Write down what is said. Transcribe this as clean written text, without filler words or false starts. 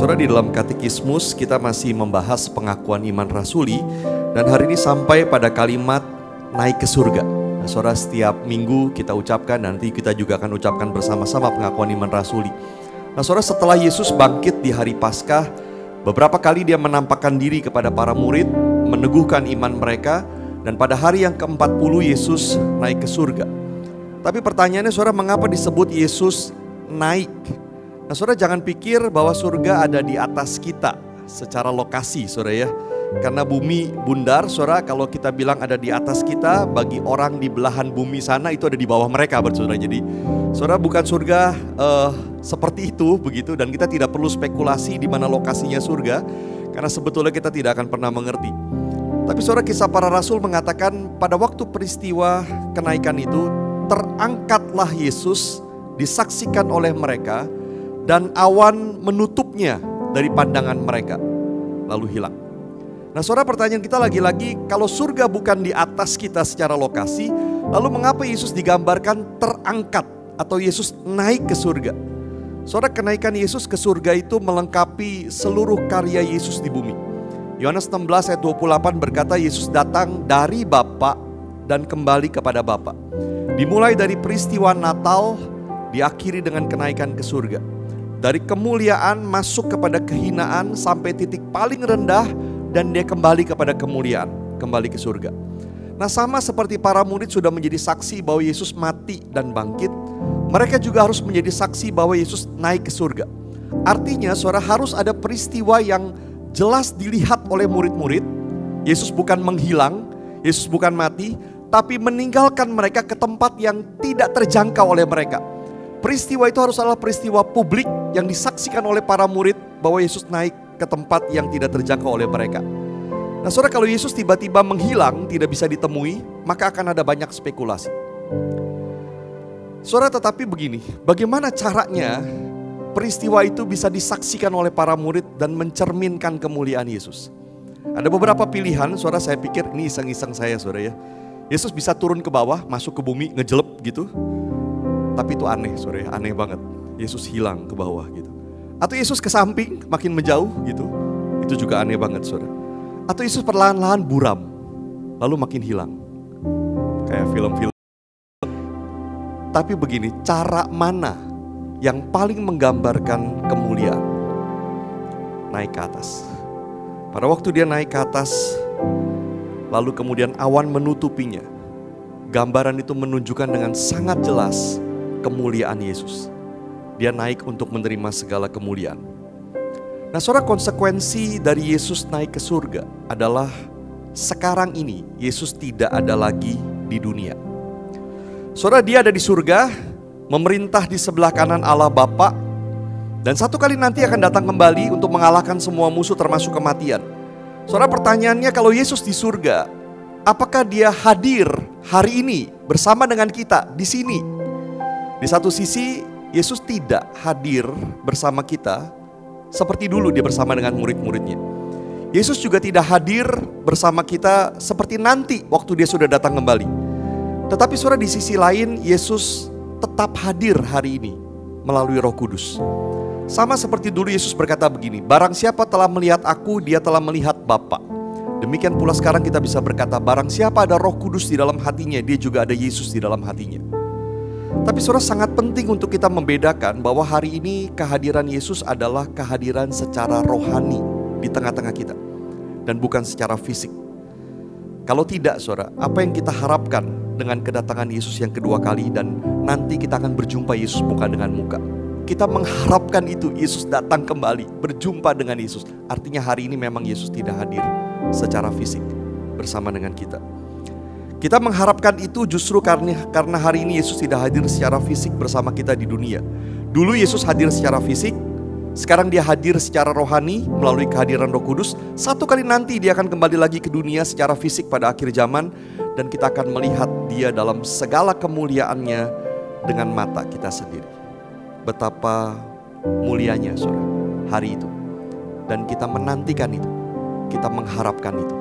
Saudara, di dalam katekismus kita masih membahas pengakuan iman rasuli, dan hari ini sampai pada kalimat naik ke surga. Nah, saudara, setiap minggu kita ucapkan, nanti kita juga akan ucapkan bersama-sama pengakuan iman rasuli. Nah, saudara, setelah Yesus bangkit di hari Paskah, beberapa kali dia menampakkan diri kepada para murid, meneguhkan iman mereka, dan pada hari yang ke-40 Yesus naik ke surga. Tapi pertanyaannya, saudara, mengapa disebut Yesus naik? Nah, saudara, jangan pikir bahwa surga ada di atas kita secara lokasi, saudara ya. Karena bumi bundar, saudara, kalau kita bilang ada di atas kita, bagi orang di belahan bumi sana itu ada di bawah mereka, saudara. Jadi, saudara, bukan surga seperti itu, begitu. Dan kita tidak perlu spekulasi di mana lokasinya surga, karena sebetulnya kita tidak akan pernah mengerti. Tapi saudara, kisah para rasul mengatakan pada waktu peristiwa kenaikan itu, terangkatlah Yesus, disaksikan oleh mereka, dan awan menutupnya dari pandangan mereka, lalu hilang. Nah, saudara, pertanyaan kita lagi-lagi, kalau surga bukan di atas kita secara lokasi, lalu mengapa Yesus digambarkan terangkat atau Yesus naik ke surga? Saudara, kenaikan Yesus ke surga itu melengkapi seluruh karya Yesus di bumi. Yohanes 16 ayat 28 berkata, Yesus datang dari Bapa dan kembali kepada Bapa. Dimulai dari peristiwa Natal, diakhiri dengan kenaikan ke surga. Dari kemuliaan masuk kepada kehinaan sampai titik paling rendah, dan dia kembali kepada kemuliaan, kembali ke surga. Nah, sama seperti para murid sudah menjadi saksi bahwa Yesus mati dan bangkit, mereka juga harus menjadi saksi bahwa Yesus naik ke surga. Artinya, saudara, harus ada peristiwa yang jelas dilihat oleh murid-murid. Yesus bukan menghilang, Yesus bukan mati, tapi meninggalkan mereka ke tempat yang tidak terjangkau oleh mereka. Peristiwa itu harus adalah peristiwa publik yang disaksikan oleh para murid bahwa Yesus naik ke tempat yang tidak terjangkau oleh mereka. Nah, saudara, kalau Yesus tiba-tiba menghilang, tidak bisa ditemui, maka akan ada banyak spekulasi. Saudara, tetapi begini, bagaimana caranya peristiwa itu bisa disaksikan oleh para murid dan mencerminkan kemuliaan Yesus? Ada beberapa pilihan, saudara, saya pikir ini iseng-iseng saya, saudara ya. Yesus bisa turun ke bawah, masuk ke bumi, ngejelep gitu. Tapi itu aneh, saudara, aneh banget. Yesus hilang ke bawah gitu. Atau Yesus ke samping, makin menjauh gitu. Itu juga aneh banget, saudara. Atau Yesus perlahan-lahan buram, lalu makin hilang. Kayak film-film. Tapi begini, cara mana yang paling menggambarkan kemuliaan? Naik ke atas. Pada waktu dia naik ke atas, lalu kemudian awan menutupinya. Gambaran itu menunjukkan dengan sangat jelas kemuliaan Yesus. Dia naik untuk menerima segala kemuliaan. Nah, saudara, konsekuensi dari Yesus naik ke surga adalah sekarang ini Yesus tidak ada lagi di dunia. Saudara, dia ada di surga, memerintah di sebelah kanan Allah Bapa, dan satu kali nanti akan datang kembali untuk mengalahkan semua musuh termasuk kematian. Saudara, pertanyaannya, kalau Yesus di surga, apakah dia hadir hari ini bersama dengan kita di sini? Di satu sisi, Yesus tidak hadir bersama kita seperti dulu dia bersama dengan murid-muridnya. Yesus juga tidak hadir bersama kita seperti nanti waktu dia sudah datang kembali. Tetapi saudara, di sisi lain, Yesus tetap hadir hari ini melalui Roh Kudus. Sama seperti dulu Yesus berkata begini, barang siapa telah melihat aku, dia telah melihat Bapa. Demikian pula sekarang kita bisa berkata, barang siapa ada Roh Kudus di dalam hatinya, dia juga ada Yesus di dalam hatinya. Tapi saudara, sangat penting untuk kita membedakan bahwa hari ini kehadiran Yesus adalah kehadiran secara rohani di tengah-tengah kita, dan bukan secara fisik. Kalau tidak, saudara, apa yang kita harapkan dengan kedatangan Yesus yang kedua kali dan nanti kita akan berjumpa Yesus muka dengan muka? Kita mengharapkan itu, Yesus datang kembali, berjumpa dengan Yesus. Artinya hari ini memang Yesus tidak hadir secara fisik bersama dengan kita. Kita mengharapkan itu justru karena hari ini Yesus tidak hadir secara fisik bersama kita di dunia. Dulu Yesus hadir secara fisik, sekarang dia hadir secara rohani melalui kehadiran Roh Kudus. Satu kali nanti dia akan kembali lagi ke dunia secara fisik pada akhir zaman, dan kita akan melihat dia dalam segala kemuliaannya dengan mata kita sendiri. Betapa mulianya, saudara, hari itu. Dan kita menantikan itu, kita mengharapkan itu.